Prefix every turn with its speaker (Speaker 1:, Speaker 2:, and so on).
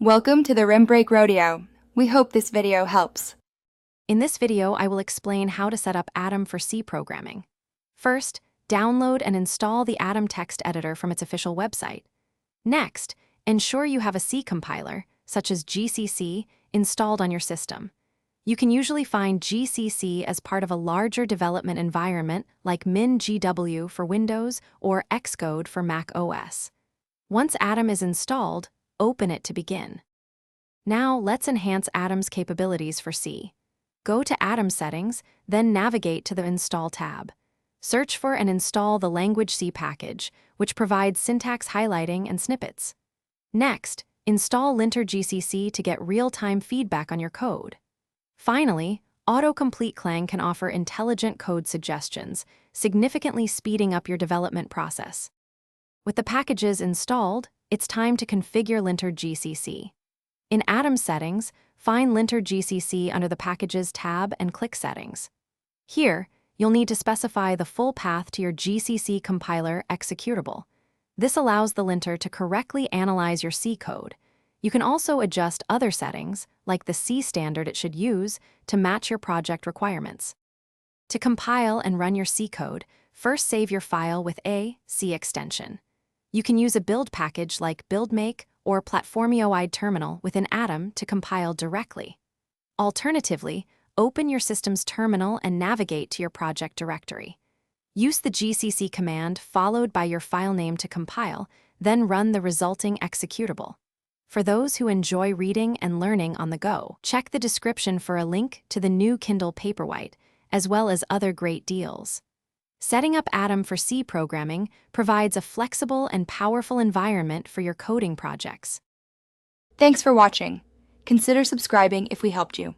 Speaker 1: Welcome to the Rim Break Rodeo. We hope this video helps.
Speaker 2: In this video, I will explain how to set up Atom for C programming. First, download and install the Atom text editor from its official website. Next, ensure you have a C compiler, such as GCC, installed on your system. You can usually find GCC as part of a larger development environment like MinGW for Windows or Xcode for Mac OS. Once Atom is installed, open it to begin. Now, let's enhance Atom's capabilities for C. Go to Atom Settings, then navigate to the Install tab. Search for and install the Language C package, which provides syntax highlighting and snippets. Next, install linter GCC to get real-time feedback on your code. Finally, Autocomplete Clang can offer intelligent code suggestions, significantly speeding up your development process. With the packages installed, it's time to configure linter GCC. In Atom Settings, find linter GCC under the Packages tab and click Settings. Here, you'll need to specify the full path to your GCC compiler executable. This allows the linter to correctly analyze your C code. You can also adjust other settings, like the C standard it should use, to match your project requirements. To compile and run your C code, first save your file with a C extension. You can use a build package like BuildMake or Platformioide Terminal within Atom to compile directly. Alternatively, open your system's terminal and navigate to your project directory. Use the GCC command followed by your file name to compile, then run the resulting executable. For those who enjoy reading and learning on the go, check the description for a link to the new Kindle Paperwhite, as well as other great deals. Setting up Atom for C programming provides a flexible and powerful environment for your coding projects.
Speaker 1: Thanks for watching. Consider subscribing if we helped you.